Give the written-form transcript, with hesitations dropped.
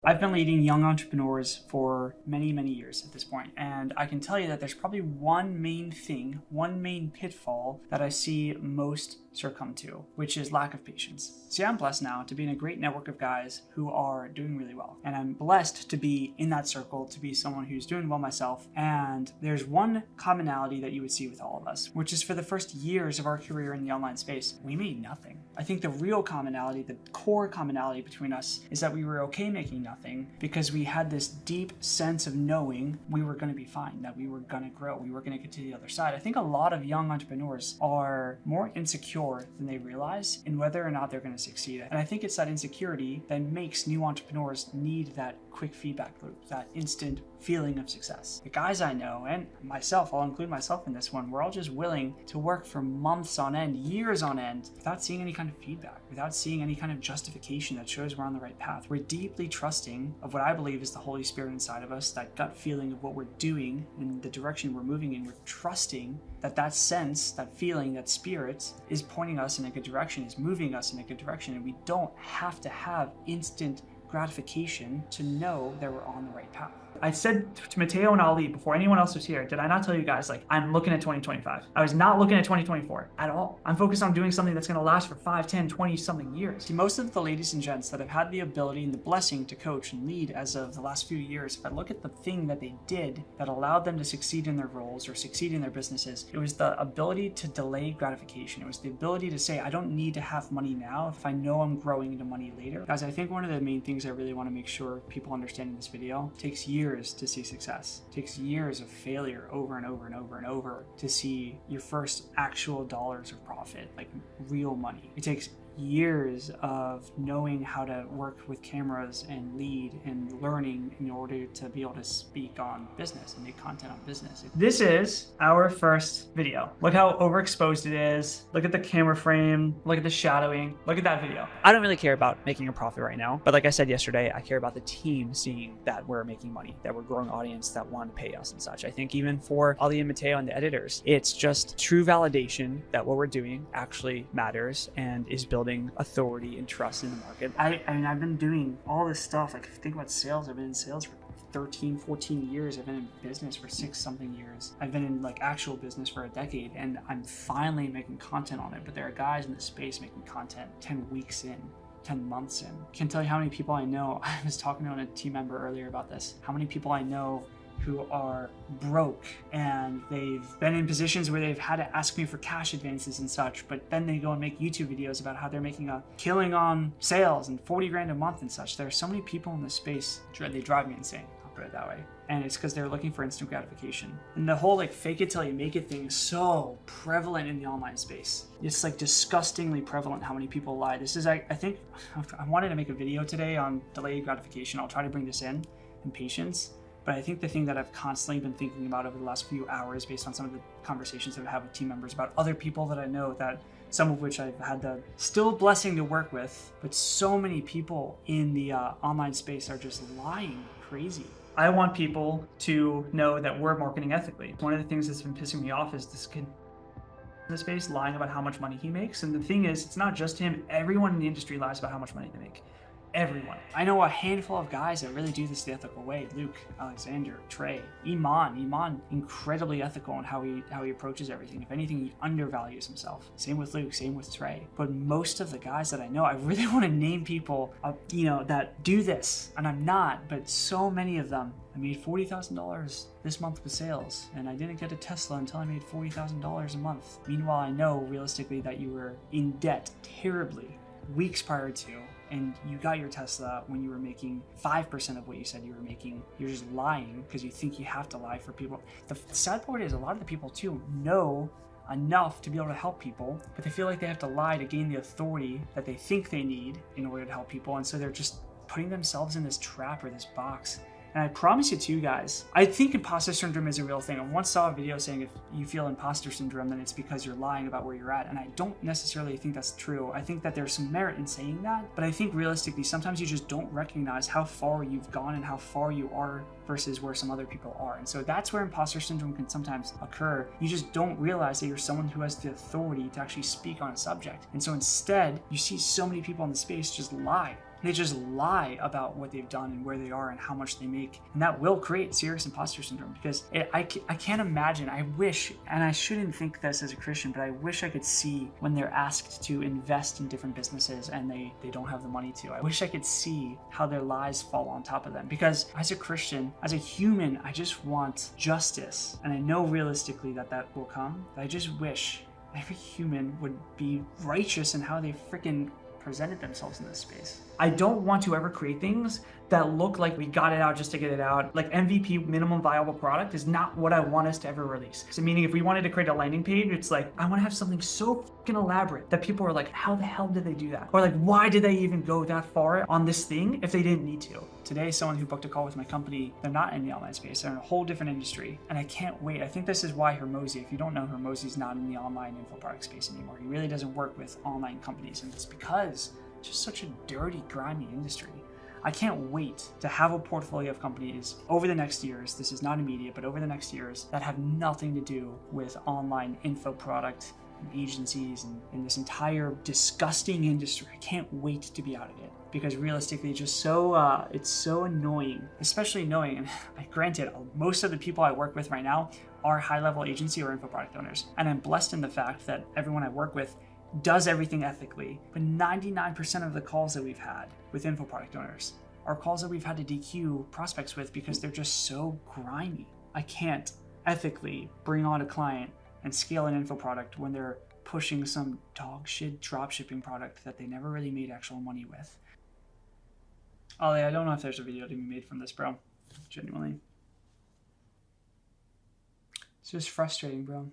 I've been leading young entrepreneurs for many, many years at this point, and I can tell you that there's probably one main thing, one main pitfall that I see most succumb to, which is lack of patience. See, I'm blessed now to be in a great network of guys who are doing really well, and I'm blessed to be in that circle, to be someone who's doing well myself. And there's one commonality that you would see with all of us, which is for the first years of our career in the online space, we made nothing. I think the real commonality, the core commonality between us is that we were okay making nothing because we had this deep sense of knowing we were going to be fine, that we were going to grow, we were going to get to the other side. I think a lot of young entrepreneurs are more insecure than they realize in whether or not they're going to succeed. And I think it's that insecurity that makes new entrepreneurs need that quick feedback loop, that instant feeling of success. The guys I know, and myself, I'll include myself in this one, we're all just willing to work for months on end, years on end, without seeing any kind of feedback, without seeing any kind of justification that shows we're on the right path. We're deeply trusting of what I believe is the Holy Spirit inside of us, that gut feeling of what we're doing and the direction we're moving in. We're trusting that sense, that feeling, that spirit is pointing us in a good direction, is moving us in a good direction, and we don't have to have instant gratification to know that we're on the right path. I said to Mateo and Ali before anyone else was here, did I not tell you guys, I'm looking at 2025. I was not looking at 2024 at all. I'm focused on doing something that's going to last for 5, 10, 20 something years. See, most of the ladies and gents that have had the ability and the blessing to coach and lead as of the last few years, if I look at the thing that they did that allowed them to succeed in their roles or succeed in their businesses, it was the ability to delay gratification. It was the ability to say, I don't need to have money now if I know I'm growing into money later. Guys, I think one of the main things I really want to make sure people understand in this video, it takes years to see success. It takes years of failure over and over and over and over to see your first actual dollars of profit, like real money. It takes years of knowing how to work with cameras and lead and learning in order to be able to speak on business and make content on business. This is our first video. Look how overexposed it is. Look at the camera frame. Look at the shadowing. Look at that video. I don't really care about making a profit right now, but like I said yesterday, I care about the team seeing that we're making money, that we're growing audience that want to pay us and such. I think even for Ali and Mateo and the editors, it's just true validation that what we're doing actually matters and is building authority and trust in the market. I mean, I've been doing all this stuff. Like, if you think about sales, I've been in sales for 13, 14 years. I've been in business for 6 something years. I've been in actual business for a decade, and I'm finally making content on it. But there are guys in the space making content 10 weeks in, 10 months in. Can't tell you how many people I know. I was talking to a team member earlier about this. How many people I know who are broke and they've been in positions where they've had to ask me for cash advances and such, but then they go and make YouTube videos about how they're making a killing on sales and 40 grand a month and such. There are so many people in this space, they drive me insane, I'll put it that way. And it's because they're looking for instant gratification. And the whole fake it till you make it thing is so prevalent in the online space. It's disgustingly prevalent how many people lie. This is, I think, I wanted to make a video today on delayed gratification. I'll try to bring this in and patience. But I think the thing that I've constantly been thinking about over the last few hours, based on some of the conversations that I've had with team members about other people that I know, that some of which I've had the still blessing to work with, but so many people in the online space are just lying crazy. I want people to know that we're marketing ethically. One of the things that's been pissing me off is this kid in the space lying about how much money he makes. And the thing is, it's not just him. Everyone in the industry lies about how much money they make. Everyone. I know a handful of guys that really do this the ethical way. Luke, Alexander, Trey, Iman, incredibly ethical in how he approaches everything. If anything, he undervalues himself. Same with Luke, same with Trey. But most of the guys that I know, I really want to name people, that do this, and I'm not. But so many of them. I made $40,000 this month with sales, and I didn't get a Tesla until I made $40,000 a month. Meanwhile, I know realistically that you were in debt terribly weeks prior to, and you got your Tesla when you were making 5% of what you said you were making. You're just lying because you think you have to lie for people. The sad part is a lot of the people too know enough to be able to help people, but they feel like they have to lie to gain the authority that they think they need in order to help people. And so they're just putting themselves in this trap or this box. And I promise you too, guys, I think imposter syndrome is a real thing. I once saw a video saying if you feel imposter syndrome, then it's because you're lying about where you're at. And I don't necessarily think that's true. I think that there's some merit in saying that, but I think realistically, sometimes you just don't recognize how far you've gone and how far you are versus where some other people are. And so that's where imposter syndrome can sometimes occur. You just don't realize that you're someone who has the authority to actually speak on a subject. And so instead, you see so many people in the space just lie. They just lie about what they've done and where they are and how much they make. And that will create serious imposter syndrome, because I can't imagine, I wish, and I shouldn't think this as a Christian, but I wish I could see when they're asked to invest in different businesses and they don't have the money to. I wish I could see how their lies fall on top of them, because as a Christian, as a human, I just want justice. And I know realistically that will come, but I just wish every human would be righteous in how they freaking presented themselves in this space. I don't want to ever create things that look like we got it out just to get it out. Like MVP, minimum viable product, is not what I want us to ever release. So meaning if we wanted to create a landing page, it's like, I want to have something so fucking elaborate that people are like, how the hell did they do that? Or like, why did they even go that far on this thing if they didn't need to? Today, someone who booked a call with my company, they're not in the online space, they're in a whole different industry. And I can't wait. I think this is why Hermosi, if you don't know, Hermosi's not in the online info product space anymore. He really doesn't work with online companies. And it's because it's just such a dirty, grimy industry. I can't wait to have a portfolio of companies over the next years, this is not immediate, but over the next years, that have nothing to do with online info product and agencies and this entire disgusting industry. I can't wait to be out of it, because realistically, it's so annoying, especially knowing, and granted, most of the people I work with right now are high-level agency or info product owners. And I'm blessed in the fact that everyone I work with does everything ethically, but 99% of the calls that we've had with info product owners are calls that we've had to DQ prospects with because they're just so grimy. I can't ethically bring on a client and scale an info product when they're pushing some dog shit drop shipping product that they never really made actual money with. Ollie, I don't know if there's a video to be made from this, bro. Genuinely. It's just frustrating, bro.